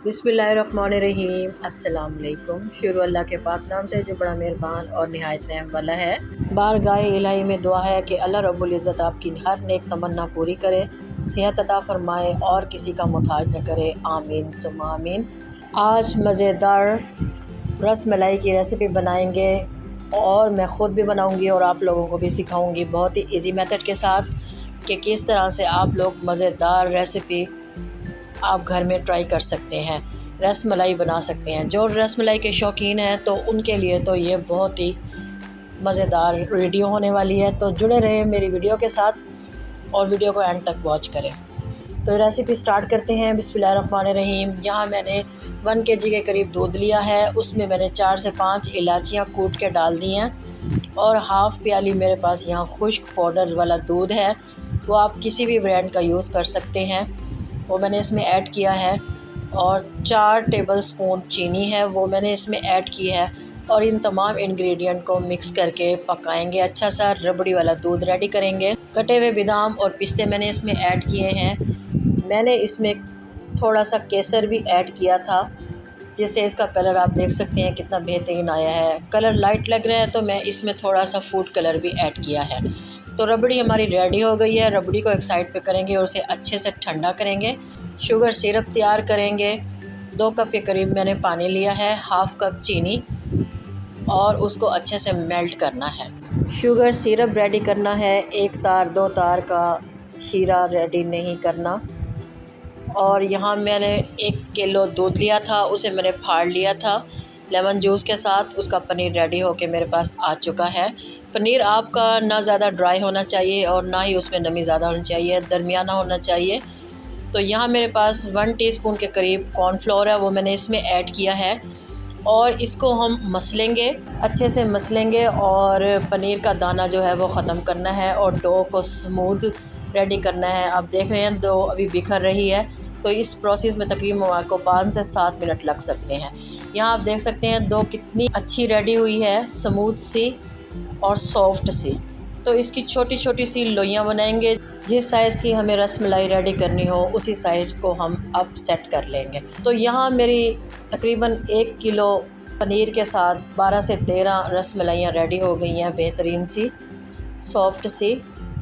बिस्मिल्लाहिर्रहमानिर्रहीम। अस्सलाम वालेकुम। शुरू अल्लाह के पाक नाम से जो बड़ा मेहरबान और निहायत रहम वाला है। बारगाह इलाही में दुआ है कि अल्लाह रब्बुल इज़्ज़त आपकी हर नेक तमन्ना पूरी करे, सेहत अता फरमाए और किसी का मुताज न करे। आमीन सुम्मा आमीन। आज मज़ेदार रस मलाई की रेसिपी बनाएंगे और मैं ख़ुद भी बनाऊंगी और आप लोगों को भी सिखाऊंगी बहुत ही इजी मेथड के साथ कि किस तरह से आप लोग मज़ेदार रेसिपी आप घर में ट्राई कर सकते हैं, रस मलाई बना सकते हैं। जो रस मलाई के शौकीन हैं तो उनके लिए तो ये बहुत ही मज़ेदार वीडियो होने वाली है। तो जुड़े रहें मेरी वीडियो के साथ और वीडियो को एंड तक वॉच करें। तो रेसिपी स्टार्ट करते हैं। बिस्मिल्लाहिर्रहमानिर्रहीम। यहाँ मैंने 1 kg के करीब दूध लिया है, उसमें मैंने 4 से 5 इलायचियाँ कूट के डाल दी हैं और हाफ़ प्याली मेरे पास यहाँ खुश्क पाउडर वाला दूध है, वो आप किसी भी ब्रांड का यूज़ कर सकते हैं, वो मैंने इसमें ऐड किया है। और 4 टेबलस्पून चीनी है, वो मैंने इसमें ऐड की है और इन तमाम इंग्रेडिएंट को मिक्स करके पकाएंगे। अच्छा सा रबड़ी वाला दूध रेडी करेंगे। कटे हुए बादाम और पिस्ते मैंने इसमें ऐड किए हैं। मैंने इसमें थोड़ा सा केसर भी ऐड किया था, जिससे इसका कलर आप देख सकते हैं कितना बेहतरीन आया है। कलर लाइट लग रहा है तो मैं इसमें थोड़ा सा फूड कलर भी ऐड किया है। तो रबड़ी हमारी रेडी हो गई है। रबड़ी को एक साइड पे करेंगे और उसे अच्छे से ठंडा करेंगे। शुगर सिरप तैयार करेंगे। 2 कप के करीब मैंने पानी लिया है, हाफ़ कप चीनी और उसको अच्छे से मेल्ट करना है। शुगर सिरप रेडी करना है, 1 तार 2 तार का शीरा रेडी नहीं करना। और यहाँ मैंने 1 किलो दूध लिया था, उसे मैंने फाड़ लिया था लेमन जूस के साथ। उसका पनीर रेडी होके मेरे पास आ चुका है। पनीर आपका ना ज़्यादा ड्राई होना चाहिए और ना ही उसमें नमी ज़्यादा होनी चाहिए, दरमियाना होना चाहिए। तो यहाँ मेरे पास 1 टीस्पून के करीब कॉर्नफ्लोर है, वो मैंने इसमें ऐड किया है और इसको हम मसलेंगे, अच्छे से मसलेंगे और पनीर का दाना जो है वो ख़त्म करना है और डो को स्मूथ रेडी करना है। आप देख रहे हैं डो अभी बिखर रही है, तो इस प्रोसेस में तकरीबन आपको 5 से 7 मिनट लग सकते हैं। यहाँ आप देख सकते हैं डो कितनी अच्छी रेडी हुई है, स्मूथ सी और सॉफ्ट सी। तो इसकी छोटी छोटी सी लोइयाँ बनाएंगे। जिस साइज़ की हमें रस मलाई रेडी करनी हो उसी साइज़ को हम अब सेट कर लेंगे। तो यहाँ मेरी तकरीबन 1 किलो पनीर के साथ 12 से 13 रस मलाइयाँ रेडी हो गई हैं, बेहतरीन सी सॉफ्ट सी।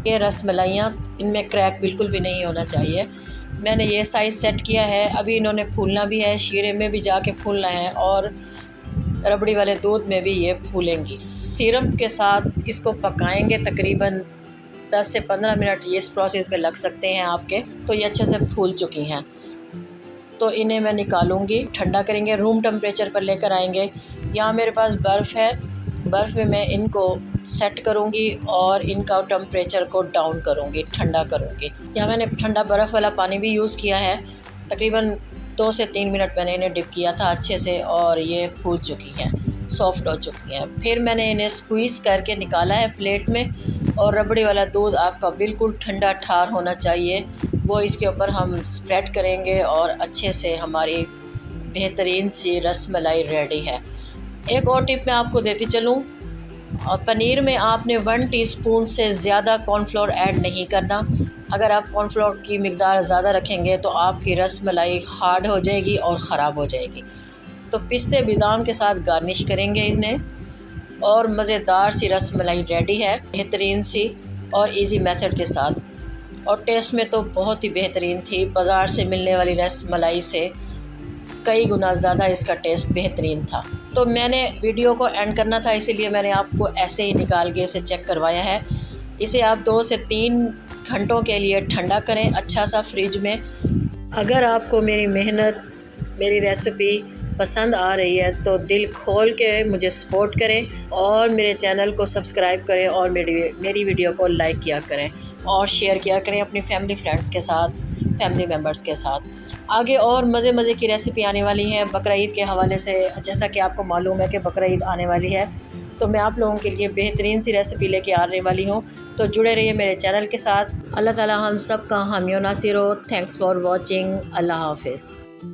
ये रस मलाइयाँ, इनमें क्रैक बिल्कुल भी नहीं होना चाहिए। मैंने ये साइज़ सेट किया है। अभी इन्होंने फूलना भी है, शीरे में भी जाके फूलना है और रबड़ी वाले दूध में भी ये फूलेंगी। सिरप के साथ इसको पकाएंगे तकरीबन 10 से 15 मिनट, ये इस प्रोसेस में लग सकते हैं आपके। तो ये अच्छे से फूल चुकी हैं, तो इन्हें मैं निकालूंगी, ठंडा करेंगे, रूम टेम्परेचर पर लेकर आएंगे। यहाँ मेरे पास बर्फ़ है, बर्फ़ में मैं इनको सेट करूँगी और इनका टेम्परेचर को डाउन करूँगी, ठंडा करूँगी। यहाँ मैंने ठंडा बर्फ़ वाला पानी भी यूज़ किया है। तकरीबन 2 से 3 मिनट मैंने इन्हें डिप किया था अच्छे से और ये फूल चुकी हैं, सॉफ्ट हो चुकी हैं। फिर मैंने इन्हें स्क्वीज़ करके निकाला है प्लेट में और रबड़ी वाला दूध आपका बिल्कुल ठंडा ठार होना चाहिए, वो इसके ऊपर हम स्प्रेड करेंगे और अच्छे से हमारी बेहतरीन सी रस मलाई रेडी है। एक और टिप मैं आपको देती चलूँ, और पनीर में आपने 1 टीस्पून से ज़्यादा कॉर्नफ्लोर ऐड नहीं करना। अगर आप कॉर्नफ्लोर की मिक़दार ज़्यादा रखेंगे तो आपकी रस मलाई हार्ड हो जाएगी और ख़राब हो जाएगी। तो पिस्ते बादाम के साथ गार्निश करेंगे इन्हें और मज़ेदार सी रस मलाई रेडी है, बेहतरीन सी और इजी मेथड के साथ। और टेस्ट में तो बहुत ही बेहतरीन थी, बाज़ार से मिलने वाली रस मलाई से कई गुना ज़्यादा इसका टेस्ट बेहतरीन था। तो मैंने वीडियो को एंड करना था, इसीलिए मैंने आपको ऐसे ही निकाल के इसे चेक करवाया है। इसे आप 2 से 3 घंटों के लिए ठंडा करें अच्छा सा फ्रिज में। अगर आपको मेरी मेहनत, मेरी रेसिपी पसंद आ रही है तो दिल खोल के मुझे सपोर्ट करें और मेरे चैनल को सब्सक्राइब करें और मेरी वीडियो को लाइक किया करें और शेयर किया करें अपनी फैमिली फ्रेंड्स के साथ, फैमिली मेम्बर्स के साथ। आगे और मज़े की रेसिपी आने वाली है बकरा ईद के हवाले से। जैसा कि आपको मालूम है कि बकरा ईद आने वाली है, तो मैं आप लोगों के लिए बेहतरीन सी रेसिपी लेके आने वाली हूँ। तो जुड़े रहिए मेरे चैनल के साथ। अल्लाह ताला हम सब का हामी नासिर हो। Thanks for watching. अल्लाह हाफिज़।